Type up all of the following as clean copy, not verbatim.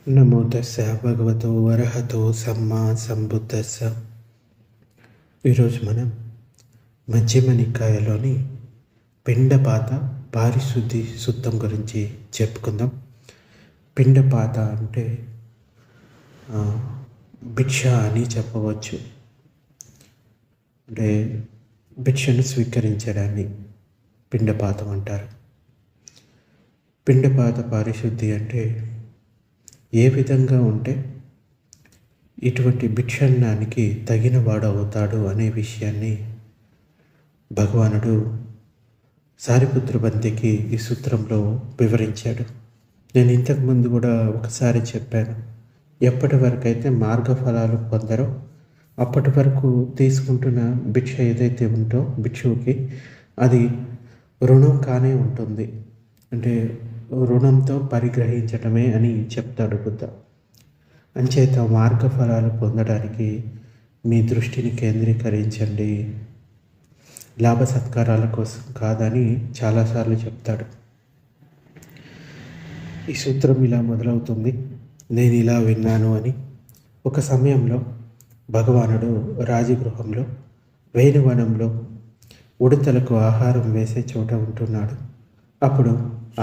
నమో తస్స భగవతో వరహతో సమ్మా సంబుద్ధస్స. ఈరోజు మనం మధ్యమ నికాయలోని పిండపాత పారిశుద్ధి సూత్రం గురించి చెప్పుకుందాం. పిండపాత అంటే భిక్ష అని చెప్పవచ్చు. అంటే భిక్షను స్వీకరించడాన్ని పిండపాతం అంటారు. పిండపాత పారిశుద్ధి అంటే ఏ విధంగా ఉంటే ఇటువంటి భిక్షాన్నానికి తగిన వాడు అవుతాడు అనే విషయాన్ని భగవానుడు సారిపుత్ర బంతికి ఈ సూత్రంలో వివరించాడు. నేను ఇంతకుముందు కూడా ఒకసారి చెప్పాను, ఎప్పటి వరకు అయితే మార్గఫలాలు పొందరో అప్పటి వరకు తీసుకుంటున్న భిక్ష ఏదైతే ఉందో భిక్షువుకి అది రుణం కానే ఉంటుంది. అంటే రుణంతో పరిగ్రహించటమే అని చెప్తాడు బుద్ధ. అంచేత మార్గఫలాలు పొందడానికి మీ దృష్టిని కేంద్రీకరించండి, లాభ సత్కారాల కోసం కాదని చాలాసార్లు చెప్తాడు. ఈ సూత్రం ఇలా మొదలవుతుంది, నేను ఇలా విన్నాను అని. ఒక సమయంలో భగవానుడు రాజగృహంలో వేణువనంలో ఉడతలకు ఆహారం వేసే చోట ఉంటున్నాడు. అప్పుడు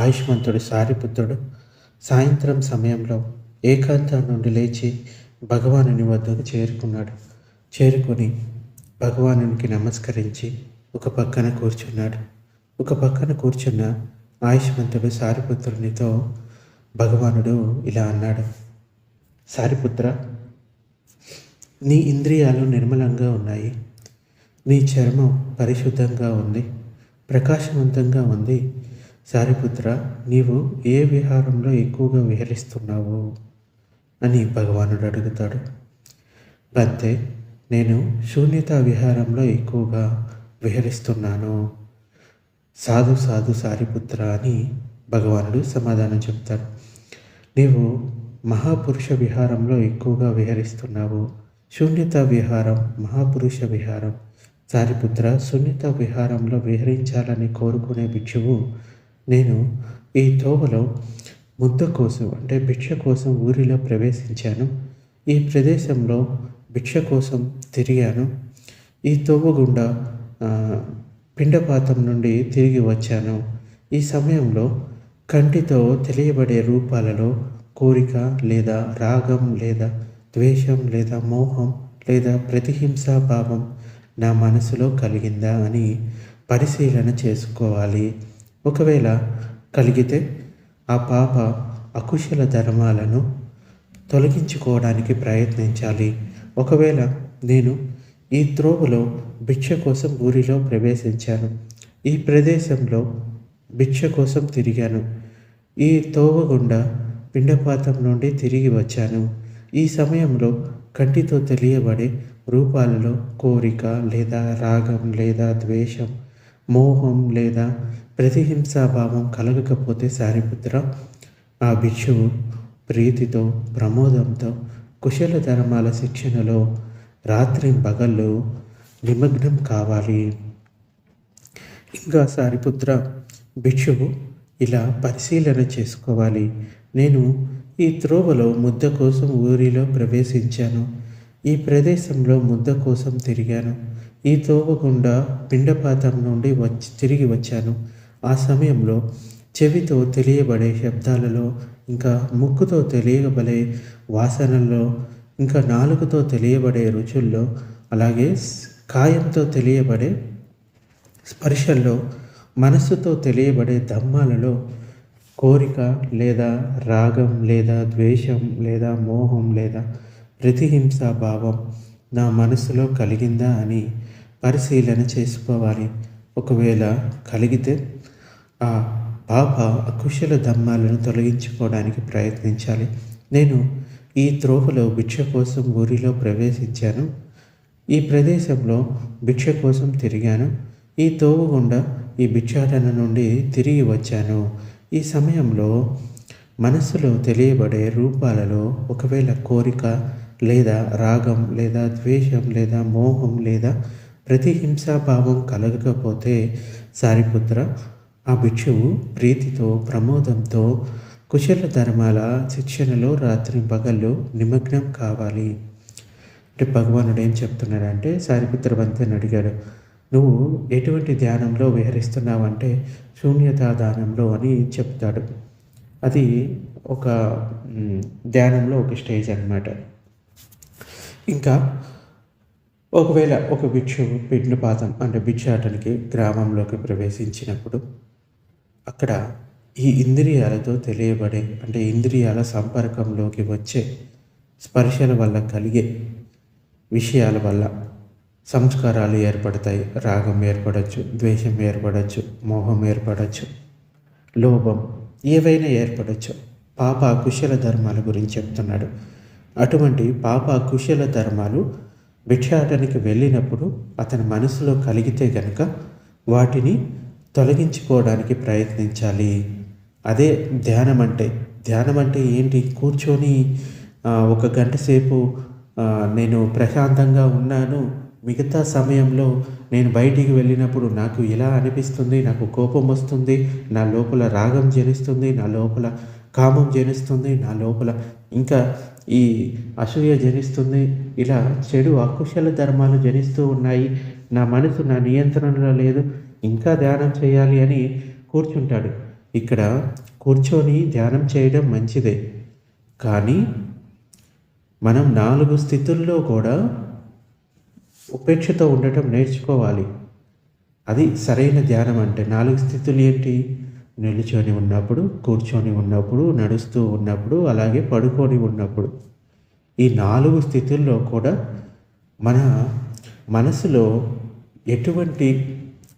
ఆయుష్మంతుడు సారిపుత్రుడు సాయంత్రం సమయంలో ఏకాంతం నుండి లేచి భగవానుని వద్దకు చేరుకున్నాడు. చేరుకొని భగవానునికి నమస్కరించి ఒక పక్కన కూర్చున్నాడు. ఒక పక్కన కూర్చున్న ఆయుష్మంతుడు సారిపుత్రునితో భగవానుడు ఇలా అన్నాడు, సారిపుత్ర, నీ ఇంద్రియాలు నిర్మలంగా ఉన్నాయి, నీ చర్మం పరిశుద్ధంగా ఉంది, ప్రకాశవంతంగా ఉంది. సారిపుత్ర, నీవు ఏ విహారంలో ఎక్కువగా విహరిస్తున్నావు అని భగవానుడు అడుగుతాడు. బంతే, నేను శూన్యతా విహారంలో ఎక్కువగా విహరిస్తున్నాను. సాధు సాధు సారిపుత్ర అని భగవానుడు సమాధానం చెప్తాడు. నీవు మహాపురుష విహారంలో ఎక్కువగా విహరిస్తున్నావు. శూన్యతా విహారం మహాపురుష విహారం. సారిపుత్ర, శూన్యతా విహారంలో విహరించాలని కోరుకునే భిక్షువు నేను ఈ తోవలో ముద్ద కోసం అంటే భిక్ష కోసం ఊరిలో ప్రవేశించాను. ఈ ప్రదేశంలో భిక్ష కోసం తిరిగాను. ఈ తోవ గుండా పిండపాతం నుండి తిరిగి వచ్చాను. ఈ సమయంలో కంటితో తెలియబడే రూపాలలో కోరిక లేదా రాగం లేదా ద్వేషం లేదా మోహం లేదా ప్రతిహింసా భావం నా మనసులో కలిగిందా అని పరిశీలన చేసుకోవాలి. ఒకవేళ కలిగితే ఆ పాప అకుశల ధర్మాలను తొలగించుకోవడానికి ప్రయత్నించాలి. ఒకవేళ నేను ఈ త్రోవలో భిక్ష కోసం ఊరిలో ప్రవేశించాను, ఈ ప్రదేశంలో భిక్ష కోసం తిరిగాను, ఈ తోవ గుండా పిండపాతం నుండి తిరిగి వచ్చాను, ఈ సమయంలో కంటితో తెలియబడే రూపాలలో కోరిక లేదా రాగం లేదా ద్వేషం మోహం లేదా ప్రతిహింసాభావం కలగకపోతే సారిపుత్ర, ఆ భిక్షువు ప్రీతితో ప్రమోదంతో కుశల ధర్మాల శిక్షణలో రాత్రి పగళ్ళు నిమగ్నం కావాలి. ఇంకా సారిపుత్ర, భిక్షువు ఇలా పరిశీలన చేసుకోవాలి. నేను ఈ త్రోవలో ముద్ద కోసం ఊరిలో ప్రవేశించాను, ఈ ప్రదేశంలో ముద్ద కోసం తిరిగాను, ఈ తోవ గుండా పిండపాతం నుండి తిరిగి వచ్చాను. ఆ సమయంలో చెవితో తెలియబడే శబ్దాలలో, ఇంకా ముక్కుతో తెలియబడే వాసనల్లో, ఇంకా నాలుగుతో తెలియబడే రుచుల్లో, అలాగే కాయంతో తెలియబడే స్పర్శల్లో, మనస్సుతో తెలియబడే ధమ్మాలలో కోరిక లేదా రాగం లేదా ద్వేషం లేదా మోహం లేదా ప్రతిహింసా భావం నా మనసులో కలిగిందా అని పరిశీలన చేసుకోవాలి. ఒకవేళ కలిగితే ఆ పాప అకుశల ధమ్మాలను తొలగించుకోవడానికి ప్రయత్నించాలి. నేను ఈ త్రోవలో భిక్ష కోసం ఊరిలో ప్రవేశించాను, ఈ ప్రదేశంలో భిక్ష కోసం తిరిగాను, ఈ తోవ గుండా ఈ భిక్షాటన నుండి తిరిగి వచ్చాను. ఈ సమయంలో మనస్సులో తెలియబడే రూపాలలో ఒకవేళ కోరిక లేదా రాగం లేదా ద్వేషం లేదా మోహం లేదా ప్రతిహింసాభావం కలగకపోతే సారిపుత్ర, ఆ భిక్షువు ప్రీతితో ప్రమోదంతో కుశల ధర్మాల శిక్షణలో రాత్రింపగళ్ళు నిమగ్నం కావాలి. అంటే భగవానుడు ఏం చెప్తున్నాడంటే సారిపుత్ర బంతిని అడిగాడు, నువ్వు ఎటువంటి ధ్యానంలో విహరిస్తున్నావంటే శూన్యతా ధ్యానంలో అని చెప్తాడు. అది ఒక ధ్యానంలో ఒక స్టేజ్ అన్నమాట. ఇంకా ఒకవేళ ఒక భిక్షువు పిండపాతం అంటే భిక్షాటనకి గ్రామంలోకి ప్రవేశించినప్పుడు అక్కడ ఈ ఇంద్రియాలతో తెలియబడే అంటే ఇంద్రియాల సంపర్కంలోకి వచ్చే స్పర్శల వల్ల కలిగే విషయాల వల్ల సంస్కారాలు ఏర్పడతాయి. రాగం ఏర్పడచ్చు, ద్వేషం ఏర్పడచ్చు, మోహం ఏర్పడచ్చు, లోభం ఏవైనా ఏర్పడచ్చు. పాప కుశల ధర్మాల గురించి చెప్తున్నాడు. అటువంటి పాప కుశల ధర్మాలు భిక్షాటనకి వెళ్ళినప్పుడు అతని మనసులో కలిగితే గనక వాటిని తొలగించుకోవడానికి ప్రయత్నించాలి. అదే ధ్యానం అంటే. ధ్యానం అంటే ఏంటి? కూర్చొని ఒక గంట సేపు నేను ప్రశాంతంగా ఉన్నాను, మిగతా సమయంలో నేను బయటికి వెళ్ళినప్పుడు నాకు ఇలా అనిపిస్తుంది, నాకు కోపం వస్తుంది, నా లోపల రాగం జనిస్తుంది, నా లోపల కామం జనిస్తుంది, నా లోపల ఇంకా ఈ అసూయ జనిస్తుంది, ఇలా చెడు అకుశల ధర్మాలు జనిస్తూ ఉన్నాయి, నా మనసు నా నియంత్రణలో లేదు, ఇంకా ధ్యానం చేయాలి అని కూర్చుంటాడు. ఇక్కడ కూర్చొని ధ్యానం చేయడం మంచిదే, కానీ మనం 4 స్థితుల్లో కూడా ఉపేక్షతో ఉండటం నేర్చుకోవాలి. అది సరైన ధ్యానం అంటే. 4 స్థితులు ఏంటి? నిలుచొని ఉన్నప్పుడు, కూర్చొని ఉన్నప్పుడు, నడుస్తూ ఉన్నప్పుడు, అలాగే పడుకొని ఉన్నప్పుడు. ఈ 4 స్థితుల్లో కూడా మన మనసులో ఎటువంటి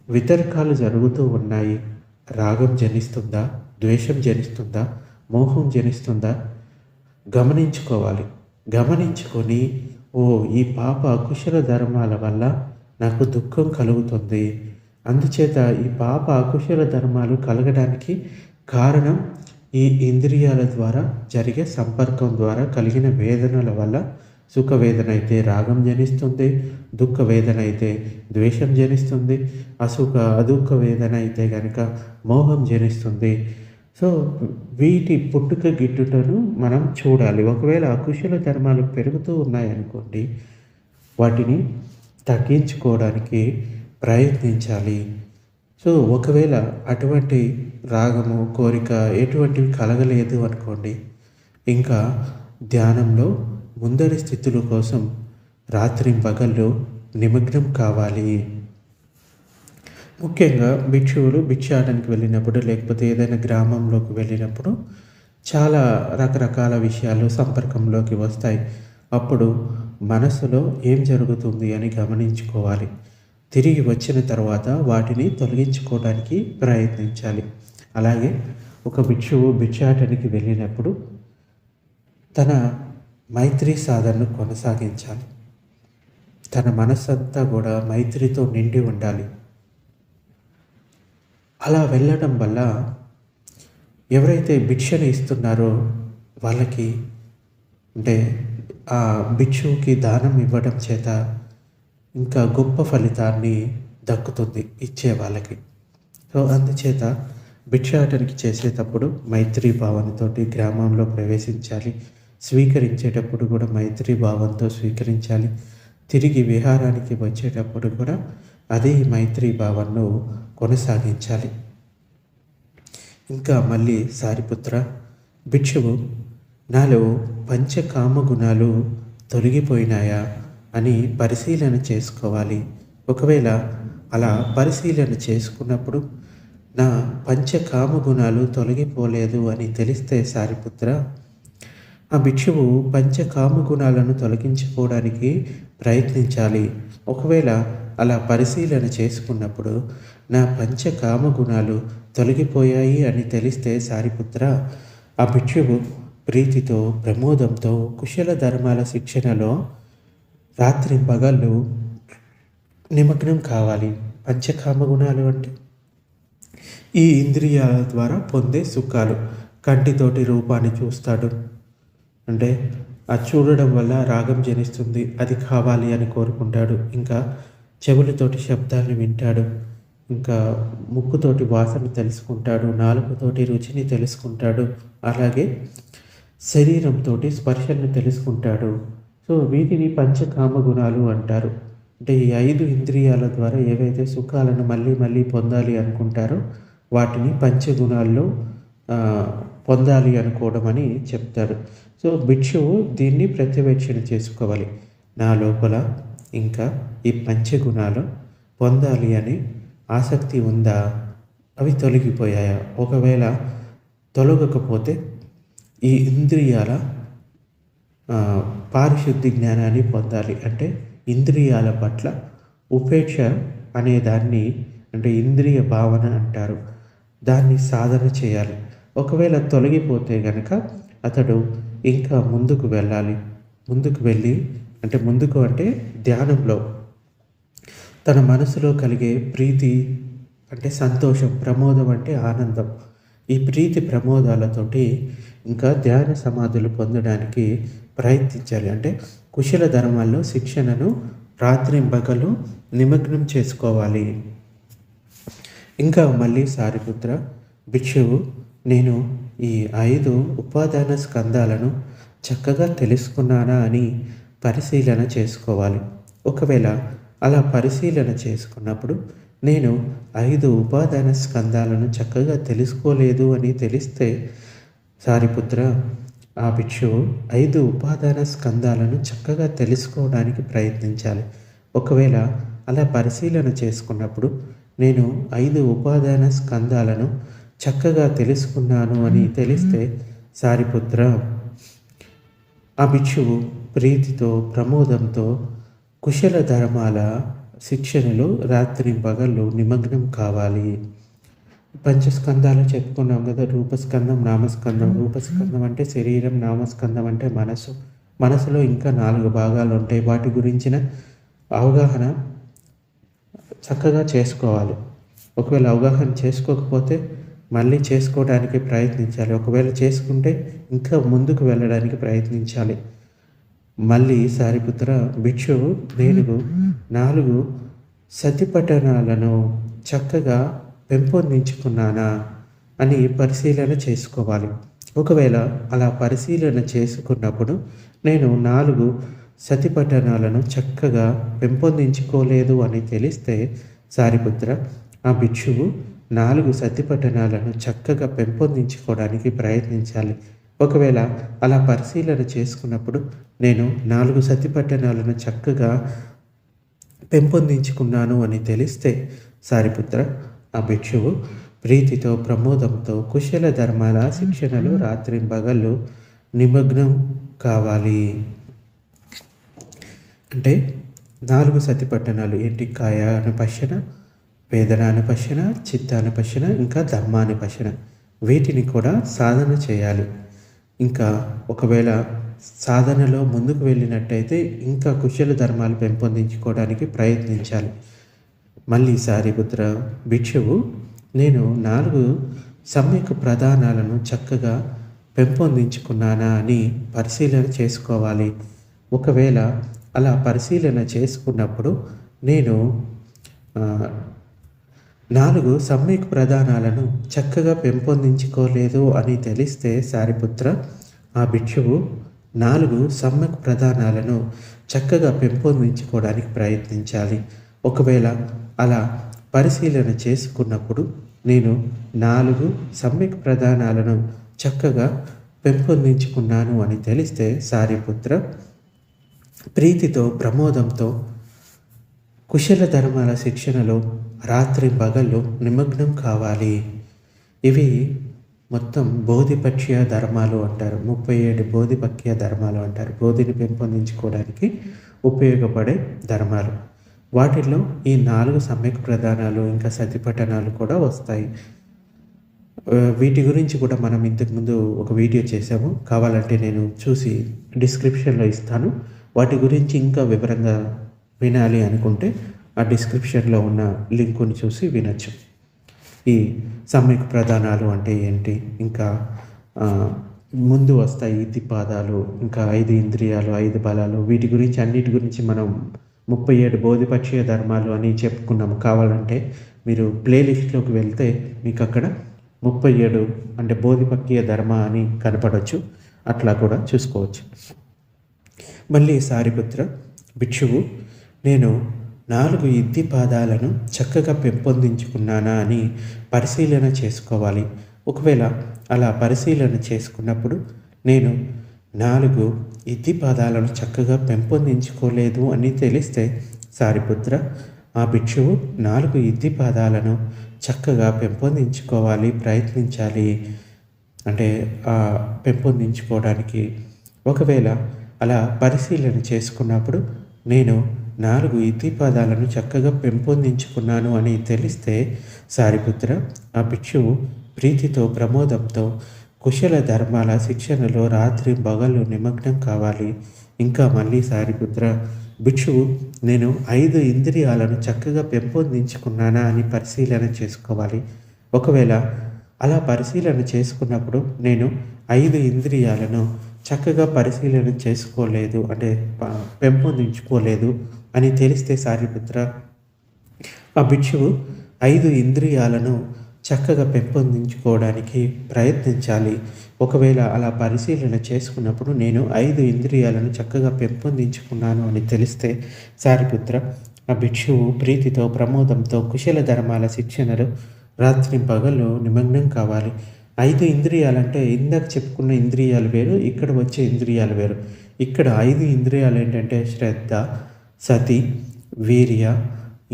వితర్కాలు జరుగుతూ ఉన్నాయి? రాగం జనిస్తుందా? ద్వేషం జనిస్తుందా? మోహం జనిస్తుందా? గమనించుకోవాలి. గమనించుకొని ఈ పాప అకుశల ధర్మాల వల్ల నాకు దుఃఖం కలుగుతుంది, అందుచేత ఈ పాప అకుశల ధర్మాలు కలగడానికి కారణం ఈ ఇంద్రియాల ద్వారా జరిగే సంపర్కం ద్వారా కలిగిన వేదనల వల్ల. సుఖ వేదన అయితే రాగం జనిస్తుంది, దుఃఖ వేదన అయితే ద్వేషం జనిస్తుంది, అదుఃఖ వేదన అయితే కనుక మోహం జనిస్తుంది. సో వీటి పుట్టుక గిట్టుటను మనం చూడాలి. ఒకవేళ అకుశల ధర్మాలు పెరుగుతూ ఉన్నాయనుకోండి, వాటిని తగ్గించుకోవడానికి ప్రయత్నించాలి. సో ఒకవేళ అటువంటి రాగము కోరిక ఎటువంటివి కలగలేదు అనుకోండి, ఇంకా ధ్యానంలో ముందరి స్థితుల కోసం రాత్రింపగళ్ళు నిమగ్నం కావాలి. ముఖ్యంగా భిక్షువులు భిక్షాటనకి వెళ్ళినప్పుడు లేకపోతే ఏదైనా గ్రామంలోకి వెళ్ళినప్పుడు చాలా రకరకాల విషయాలు సంపర్కంలోకి వస్తాయి. అప్పుడు మనసులో ఏం జరుగుతుంది అని గమనించుకోవాలి. తిరిగి వచ్చిన తర్వాత వాటిని తొలగించుకోవడానికి ప్రయత్నించాలి. అలాగే ఒక భిక్షువు భిక్షాటనకి వెళ్ళినప్పుడు తన మైత్రి సాధనను కొనసాగించాలి. తన మనస్సంతా కూడా మైత్రితో నిండి ఉండాలి. అలా వెళ్ళడం వల్ల ఎవరైతే భిక్షని ఇస్తున్నారో వాళ్ళకి అంటే ఆ భిక్షువుకి దానం ఇవ్వడం చేత ఇంకా గొప్ప ఫలితాన్ని దక్కుతుంది ఇచ్చే వాళ్ళకి. సో అందుచేత భిక్షాటనకి చేసేటప్పుడు మైత్రీ భావనతోటి గ్రామంలో ప్రవేశించాలి. స్వీకరించేటప్పుడు కూడా మైత్రీ భావంతో స్వీకరించాలి. తిరిగి విహారానికి వచ్చేటప్పుడు కూడా అదే మైత్రీ భావనను కొనసాగించాలి. ఇంకా మళ్ళీ సారిపుత్ర, భిక్షువు నాలో పంచకామ గుణాలు తొలగిపోయినాయా అని పరిశీలన చేసుకోవాలి. ఒకవేళ అలా పరిశీలన చేసుకున్నప్పుడు నా పంచకామ గుణాలు తొలగిపోలేదు అని తెలిస్తే సారిపుత్ర, ఆ భిక్షువు పంచకామ గుణాలను తొలగించుకోవడానికి ప్రయత్నించాలి. ఒకవేళ అలా పరిశీలన చేసుకున్నప్పుడు నా పంచకామ గుణాలు తొలగిపోయాయి అని తెలిస్తే సారిపుత్ర, ఆ భిక్షువు ప్రీతితో ప్రమోదంతో కుశల ధర్మాల శిక్షణలో రాత్రింపగళ్ళు నిమగ్నం కావాలి. పంచకామ గుణాలు అంటే ఈ ఇంద్రియాల ద్వారా పొందే సుఖాలు. కంటితోటి రూపాన్ని చూస్తాడు, అంటే అది చూడడం వల్ల రాగం జనిస్తుంది, అది కావాలి అని కోరుకుంటాడు. ఇంకా చెవులతోటి శబ్దాన్ని వింటాడు, ఇంకా ముక్కుతోటి వాసన తెలుసుకుంటాడు, నాలుకతోటి రుచిని తెలుసుకుంటాడు, అలాగే శరీరంతో స్పర్శను తెలుసుకుంటాడు. సో వీటిని పంచకామ గుణాలు అంటారు. అంటే ఈ 5 ఇంద్రియాల ద్వారా ఏవైతే సుఖాలను మళ్ళీ మళ్ళీ పొందాలి అనుకుంటారో వాటిని పంచగుణాల్లో పొందాలి అనుకోవడం అని చెప్తాడు. సో భిక్షువు దీన్ని ప్రత్యవేక్షణ చేసుకోవాలి. నా లోపల ఇంకా ఈ పంచగుణాలు పొందాలి అని ఆసక్తి ఉందా? అవి తొలగిపోయాయా? ఒకవేళ తొలగకపోతే ఈ ఇంద్రియాల పారిశుద్ధి జ్ఞానాన్ని పొందాలి. అంటే ఇంద్రియాల పట్ల ఉపేక్ష అనే దాన్ని, అంటే ఇంద్రియ భావన అంటారు, దాన్ని సాధన చేయాలి. ఒకవేళ తొలగిపోతే గనక అతడు ఇంకా ముందుకు వెళ్ళాలి. ముందుకు వెళ్ళి అంటే ధ్యానంలో తన మనసులో కలిగే ప్రీతి అంటే సంతోషం, ప్రమోదం అంటే ఆనందం, ఈ ప్రీతి ప్రమోదాలతోటి ఇంకా ధ్యాన సమాధులు పొందడానికి ప్రయత్నించాలి. అంటే కుశల ధర్మాల్లో శిక్షణను రాత్రింబగలు నిమగ్నం చేసుకోవాలి. ఇంకా మళ్ళీ సారిపుత్ర, భిక్షువు నేను ఈ 5 ఉపాదాన స్కందాలను చక్కగా తెలుసుకున్నానా అని పరిశీలన చేసుకోవాలి. ఒకవేళ అలా పరిశీలన చేసుకున్నప్పుడు నేను 5 ఉపాదాన స్కందాలను చక్కగా తెలుసుకోలేదు అని తెలిస్తే సారిపుత్ర, ఆ భిక్షువు 5 ఉపాదాన స్కందాలను చక్కగా తెలుసుకోవడానికి ప్రయత్నించాలి. ఒకవేళ అలా పరిశీలన చేసుకున్నప్పుడు నేను 5 ఉపాదాన స్కందాలను చక్కగా తెలుసుకున్నాను అని తెలిస్తే సారిపుత్ర, ఆ భిక్షువు ప్రీతితో ప్రమోదంతో కుశల ధర్మాల శిక్షణలో రాత్రింబగళ్ళు నిమగ్నం కావాలి. పంచస్కందాలు చెప్పుకున్నాం కదా, రూపస్కందం, నామస్కందం. రూపస్కందం అంటే శరీరం, నామస్కందం అంటే మనసు. మనసులో ఇంకా 4 భాగాలు ఉంటాయి. వాటి గురించిన అవగాహన చక్కగా చేసుకోవాలి. ఒకవేళ అవగాహన చేసుకోకపోతే మళ్ళీ చేసుకోవడానికి ప్రయత్నించాలి. ఒకవేళ చేసుకుంటే ఇంకా ముందుకు వెళ్ళడానికి ప్రయత్నించాలి. మళ్ళీ సారిపుత్ర, భిక్షువు నేను 4 సతిపఠనాలను చక్కగా పెంపొందించుకున్నానా అని పరిశీలన చేసుకోవాలి. ఒకవేళ అలా పరిశీలన చేసుకున్నప్పుడు నేను 4 సతిపఠనాలను చక్కగా పెంపొందించుకోలేదు అని తెలిస్తే సారిపుత్ర, ఆ భిక్షువు 4 సతిపఠనాలను చక్కగా పెంపొందించుకోవడానికి ప్రయత్నించాలి. ఒకవేళ అలా పరిశీలన చేసుకున్నప్పుడు నేను 4 సతిపఠనాలను చక్కగా పెంపొందించుకున్నాను అని తెలిస్తే సారిపుత్ర, ఆ భిక్షువు ప్రీతితో ప్రమోదంతో కుశల ధర్మాల శిక్షణలో రాత్రింబగళ్ళు నిమగ్నం కావాలి. అంటే 4 సతిపట్టణాలు ఏంటి? కాయానుపశ్యన, వేదనానుపశ్యన, చిత్తానుపశ్యన, ఇంకా ధర్మానుపశ్యన. వీటిని కూడా సాధన చేయాలి. ఇంకా ఒకవేళ సాధనలో ముందుకు వెళ్ళినట్టయితే ఇంకా కుశల ధర్మాలు పెంపొందించుకోవడానికి ప్రయత్నించాలి. మళ్ళీ సారిపుత్ర, భిక్షువు నేను 4 సమ్యక్ ప్రధానాలను చక్కగా పెంపొందించుకున్నానా అని పరిశీలన చేసుకోవాలి. ఒకవేళ అలా పరిశీలన చేసుకున్నప్పుడు నేను 4 సమ్యక్ ప్రధానాలను చక్కగా పెంపొందించుకోలేదు అని తెలిస్తే సారిపుత్ర, ఆ భిక్షువు 4 సమ్యక్ ప్రధానాలను చక్కగా పెంపొందించుకోవడానికి ప్రయత్నించాలి. ఒకవేళ అలా పరిశీలన చేసుకున్నప్పుడు నేను 4 సమ్యక్ ప్రధానాలను చక్కగా పెంపొందించుకున్నాను అని తెలిస్తే సారిపుత్ర, ప్రీతితో ప్రమోదంతో కుశల ధర్మాల శిక్షణలో రాత్రింబగళ్ళు నిమగ్నం కావాలి. ఇవి మొత్తం బోధిపక్ష్య ధర్మాలు అంటారు. 37 బోధిపక్ష్య ధర్మాలు అంటారు. బోధిని పెంపొందించుకోవడానికి ఉపయోగపడే ధర్మాలు. వాటిల్లో ఈ 4 సమ్యక్ ప్రధానాలు ఇంకా సతిపఠనాలు కూడా వస్తాయి. వీటి గురించి కూడా మనం ఇంతకుముందు ఒక వీడియో చేసాము. కావాలంటే నేను చూసి డిస్క్రిప్షన్లో ఇస్తాను. వాటి గురించి ఇంకా వివరంగా వినాలి అనుకుంటే ఆ డిస్క్రిప్షన్లో ఉన్న లింకుని చూసి వినొచ్చు. ఈ సమ్యక్ ప్రధానాలు అంటే ఏంటి, ఇంకా ముందు వస్తాయి ఇతిపాదాలు, ఇంకా 5 ఇంద్రియాలు, 5 బలాలు, వీటి గురించి అన్నిటి గురించి మనం 37 బోధిపక్షీయ ధర్మాలు అని చెప్పుకున్నాము. కావాలంటే మీరు ప్లేలిస్ట్లోకి వెళ్తే మీకు అక్కడ 37 అంటే బోధిపక్కీయ ధర్మ అని కనపడవచ్చు. అట్లా కూడా చూసుకోవచ్చు. మళ్ళీ సారిపుత్ర భిక్షువు, నేను 4 ఇద్దిపాదాలను చక్కగా పెంపొందించుకున్నానా అని పరిశీలన చేసుకోవాలి. ఒకవేళ అలా పరిశీలన చేసుకున్నప్పుడు నేను 4 ఇద్దిపాదాలను చక్కగా పెంపొందించుకోలేదు అని తెలిస్తే సారిపుత్ర, ఆ భిక్షువు 4 ఇద్దిపాదాలను చక్కగా పెంపొందించుకోవాలి, ప్రయత్నించాలి. అంటే పెంపొందించుకోవడానికి ఒకవేళ అలా పరిశీలన చేసుకున్నప్పుడు నేను 4 ఇతిపాదాలను చక్కగా పెంపొందించుకున్నాను అని తెలిస్తే సారిపుత్ర, ఆ భిక్షువు ప్రీతితో ప్రమోదంతో కుశల ధర్మాల శిక్షణలో రాత్రి పగలు నిమగ్నం కావాలి. ఇంకా మళ్ళీ సారిపుత్ర భిక్షువు, నేను 5 ఇంద్రియాలను చక్కగా పెంపొందించుకున్నానా అని పరిశీలన చేసుకోవాలి. ఒకవేళ అలా పరిశీలన చేసుకున్నప్పుడు నేను 5 ఇంద్రియాలను చక్కగా పరిశీలన చేసుకోలేదు, అంటే పెంపొందించుకోలేదు అని తెలిస్తే సారిపుత్ర, ఆ భిక్షువు 5 ఇంద్రియాలను చక్కగా పెంపొందించుకోవడానికి ప్రయత్నించాలి. ఒకవేళ అలా పరిశీలన చేసుకున్నప్పుడు నేను 5 ఇంద్రియాలను చక్కగా పెంపొందించుకున్నాను అని తెలిస్తే సారిపుత్ర, ఆ భిక్షువు ప్రీతితో ప్రమోదంతో కుశల ధర్మాల శిక్షణలో రాత్రి పగలు నిమగ్నం కావాలి. 5 ఇంద్రియాలంటే ఇందాక చెప్పుకున్న ఇంద్రియాలు వేరు, ఇక్కడ వచ్చే ఇంద్రియాలు వేరు. ఇక్కడ 5 ఇంద్రియాలు ఏంటంటే శ్రద్ధ, సతి, వీర్య,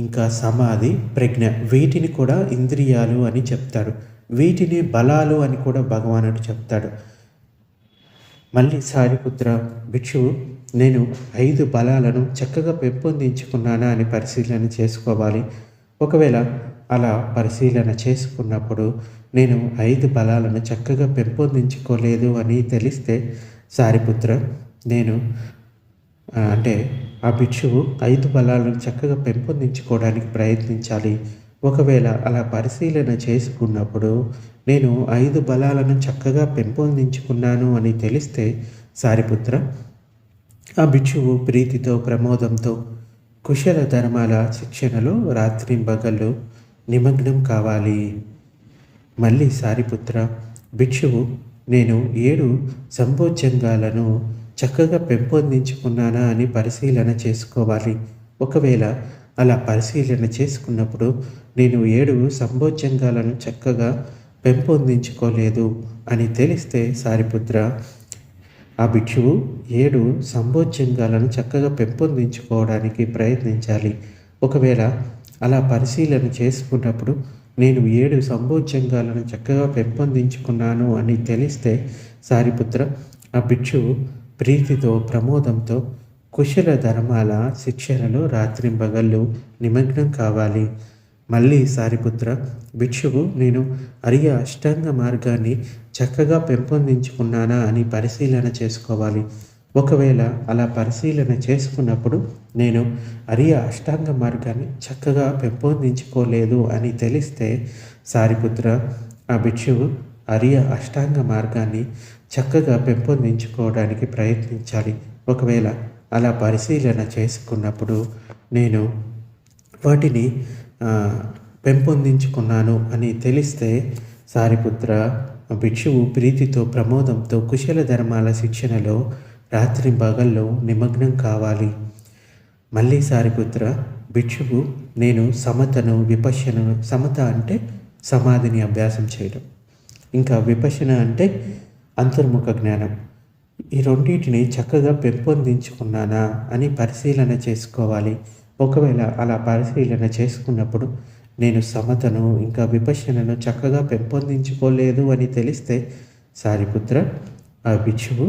ఇంకా సమాధి, ప్రజ్ఞ. వీటిని కూడా ఇంద్రియాలు అని చెప్తాడు. వీటిని బలాలు అని కూడా భగవానుడు చెప్తాడు. మళ్ళీ సారిపుత్ర భిక్షువు, నేను 5 బలాలను చక్కగా పెంపొందించుకున్నానా అని పరిశీలన చేసుకోవాలి. ఒకవేళ అలా పరిశీలన చేసుకున్నప్పుడు నేను 5 బలాలను చక్కగా పెంపొందించుకోలేదు అని తెలిస్తే సారిపుత్ర, నేను అంటే ఆ భిక్షువు 5 బలాలను చక్కగా పెంపొందించుకోవడానికి ప్రయత్నించాలి. ఒకవేళ అలా పరిశీలన చేసుకున్నప్పుడు నేను 5 బలాలను చక్కగా పెంపొందించుకున్నాను అని తెలిస్తే సారిపుత్ర, ఆ భిక్షువు ప్రీతితో ప్రమోదంతో కుశల ధర్మాల శిక్షణలో రాత్రింబగళ్ళు నిమగ్నం కావాలి. మళ్ళీ సారిపుత్ర భిక్షువు, నేను 7 సంభోజంగాలను చక్కగా పెంపొందించుకున్నానా అని పరిశీలన చేసుకోవాలి. ఒకవేళ అలా పరిశీలన చేసుకున్నప్పుడు నేను 7 సంభోజంగాలను చక్కగా పెంపొందించుకోలేదు అని తెలిస్తే సారిపుత్ర, ఆ భిక్షువు 7 సంభోజంగాలను చక్కగా పెంపొందించుకోవడానికి ప్రయత్నించాలి. ఒకవేళ అలా పరిశీలన చేసుకున్నప్పుడు నేను 7 సంభోజంగాలను చక్కగా పెంపొందించుకున్నాను అని తెలిస్తే సారిపుత్ర, ఆ భిక్షువు ప్రీతితో ప్రమోదంతో కుశల ధర్మాల శిక్షణలో రాత్రింబగళ్ళు నిమగ్నం కావాలి. మళ్ళీ సారిపుత్ర భిక్షువు, నేను అరియ అష్టాంగ మార్గాన్ని చక్కగా పెంపొందించుకున్నానా అని పరిశీలన చేసుకోవాలి. ఒకవేళ అలా పరిశీలన చేసుకున్నప్పుడు నేను అరియ అష్టాంగ మార్గాన్ని చక్కగా పెంపొందించుకోలేదు అని తెలిస్తే సారిపుత్ర, ఆ భిక్షువు అరియ అష్టాంగ మార్గాన్ని చక్కగా పెంపొందించుకోవడానికి ప్రయత్నించాలి. ఒకవేళ అలా పరిశీలన చేసుకున్నప్పుడు నేను వాటిని పెంపొందించుకున్నాను అని తెలిస్తే సారిపుత్ర, భిక్షువు ప్రీతితో ప్రమోదంతో కుశల ధర్మాల శిక్షణలో రాత్రి పగల్లో నిమగ్నం కావాలి. మళ్ళీ సారిపుత్ర భిక్షువు, నేను సమతను విపశ్యను, సమత అంటే సమాధిని అభ్యాసం చేయడం, ఇంకా విపశ్యన అంటే అంతర్ముఖ జ్ఞానం, ఈ రెండింటిని చక్కగా పెంపొందించుకున్నానా అని పరిశీలన చేసుకోవాలి. ఒకవేళ అలా పరిశీలన చేసుకున్నప్పుడు నేను సమతను ఇంకా విపశ్యనను చక్కగా పెంపొందించుకోలేదు అని తెలిస్తే సారిపుత్ర, ఆ భిక్షువు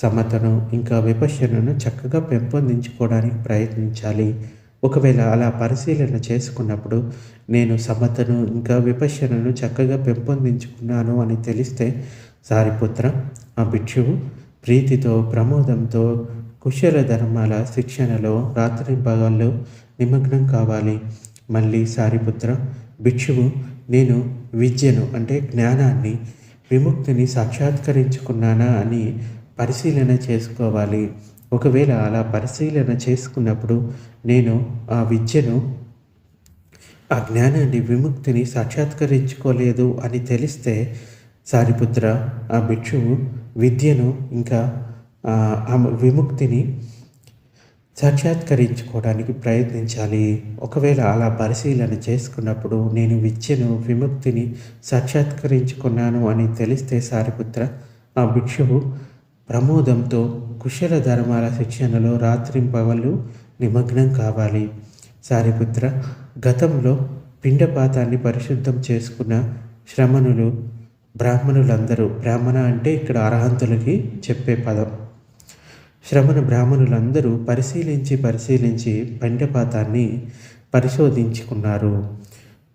సమతను ఇంకా విపశ్యనను చక్కగా పెంపొందించుకోవడానికి ప్రయత్నించాలి. ఒకవేళ అలా పరిశీలన చేసుకున్నప్పుడు నేను సమతను ఇంకా విపశ్యనను చక్కగా పెంపొందించుకున్నాను అని తెలిస్తే సారిపుత్ర, ఆ భిక్షువు ప్రీతితో ప్రమోదంతో కుశల ధర్మాల శిక్షణలో రాత్రి పగళ్ళు నిమగ్నం కావాలి. మళ్ళీ సారిపుత్ర భిక్షువు, నేను విద్యను అంటే జ్ఞానాన్ని, విముక్తిని సాక్షాత్కరించుకున్నానా అని పరిశీలన చేసుకోవాలి. ఒకవేళ అలా పరిశీలన చేసుకున్నప్పుడు నేను ఆ విద్యను ఆ జ్ఞానాన్ని, విముక్తిని సాక్షాత్కరించుకోలేదు అని తెలిస్తే సారిపుత్ర, ఆ భిక్షువు విద్యను ఇంకా ఆ విముక్తిని సాక్షాత్కరించుకోవడానికి ప్రయత్నించాలి. ఒకవేళ అలా పరిశీలన చేసుకున్నప్పుడు నేను విద్యను, విముక్తిని సాక్షాత్కరించుకున్నాను అని తెలిస్తే సారిపుత్ర, ఆ భిక్షువు ప్రమోదంతో కుశల ధర్మాల శిక్షణలో రాత్రింపగళ్ళు నిమగ్నం కావాలి. సారిపుత్ర, గతంలో పిండపాతాన్ని పరిశుద్ధం చేసుకున్న శ్రమణులు, బ్రాహ్మణులందరూ, బ్రాహ్మణ అంటే ఇక్కడ అర్హంతులకి చెప్పే పదం, బ్రాహ్మణులందరూ పరిశీలించి పిండపాతాన్ని పరిశోధించుకున్నారు.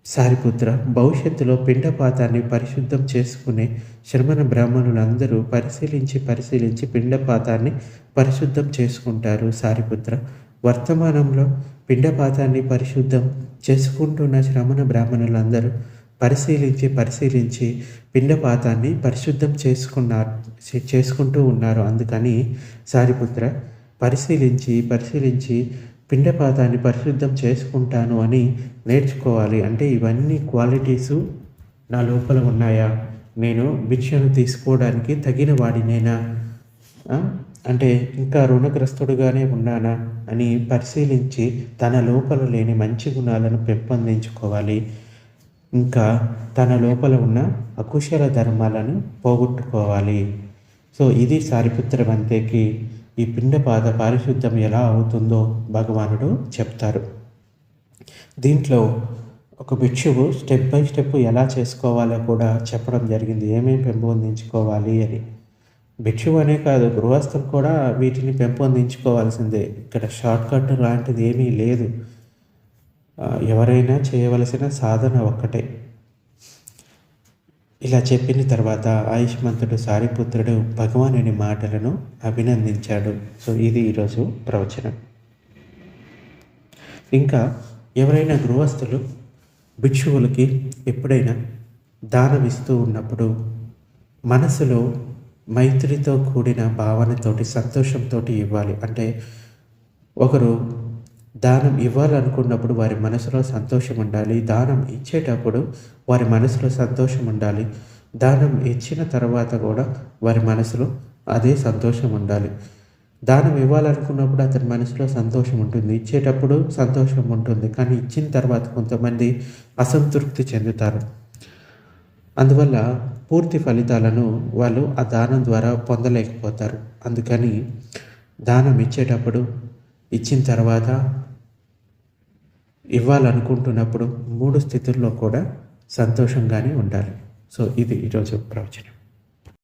సారిపుత్ర, భవిష్యత్తులో పిండపాతాన్ని పరిశుద్ధం చేసుకునే బ్రాహ్మణులందరూ పరిశీలించి పిండపాతాన్ని పరిశుద్ధం చేసుకుంటారు. సారిపుత్ర, వర్తమానంలో పిండపాతాన్ని పరిశుద్ధం చేసుకుంటున్న బ్రాహ్మణులందరూ పరిశీలించి పిండపాతాన్ని పరిశుద్ధం చేసుకుంటూ ఉన్నారు. అందుకని సారిపుత్ర, పరిశీలించి పిండపాతాన్ని పరిశుద్ధం చేసుకుంటాను అని నేర్చుకోవాలి. అంటే ఇవన్నీ క్వాలిటీసు నా లోపల ఉన్నాయా? నేను భిక్షను తీసుకోవడానికి తగిన వాడినేనా? అంటే ఇంకా రుణగ్రస్తుడుగానే ఉన్నానా అని పరిశీలించి తన లోపల లేని మంచి గుణాలను పెంపొందించుకోవాలి. ఇంకా తన లోపల ఉన్న అకుశల ధర్మాలను పోగొట్టుకోవాలి. సో ఇది సారిపుత్ర వంతేకి ఈ పిండపాత పారిశుద్ధం ఎలా అవుతుందో భగవానుడు చెప్తారు. దీంట్లో ఒక భిక్షువు స్టెప్ బై స్టెప్ ఎలా చేసుకోవాలో కూడా చెప్పడం జరిగింది. ఏమేమి పెంపొందించుకోవాలి అని. భిక్షువు అనే కాదు, గృహస్థులు కూడా వీటిని పెంపొందించుకోవాల్సిందే. ఇక్కడ షార్ట్కట్ లాంటిది ఏమీ లేదు. ఎవరైనా చేయవలసిన సాధన ఒక్కటే. ఇలా చెప్పిన తర్వాత ఆయుష్మంతుడు సారిపుత్రుడు భగవానుని మాటలను అభినందించాడు. సో ఇది ఈరోజు ప్రవచనం. ఇంకా ఎవరైనా గృహస్థులు భిక్షువులకి ఎప్పుడైనా దానం ఇస్తూ ఉన్నప్పుడు మనసులో మైత్రితో కూడిన భావనతోటి, సంతోషంతో ఇవ్వాలి. అంటే ఒకరు దానం ఇవ్వాలనుకున్నప్పుడు వారి మనసులో సంతోషం ఉండాలి. దానం ఇచ్చేటప్పుడు వారి మనసులో సంతోషం ఉండాలి. దానం ఇచ్చిన తర్వాత కూడా వారి మనసులో అదే సంతోషం ఉండాలి. దానం ఇవ్వాలనుకున్నప్పుడు అతని మనసులో సంతోషం ఉంటుంది, ఇచ్చేటప్పుడు సంతోషం ఉంటుంది. కానీ ఇచ్చిన తర్వాత కొంతమంది అసంతృప్తి చెందుతారు. అందువల్ల పూర్తి ఫలితాలను వాళ్ళు ఆ దానం ద్వారా పొందలేకపోతారు. అందుకని దానం ఇచ్చేటప్పుడు, ఇచ్చిన తర్వాత, ఇవ్వాలనుకుంటున్నప్పుడు 3 స్థితుల్లో కూడా సంతోషంగానే ఉండాలి. సో ఇది ఈరోజు ప్రవచనం.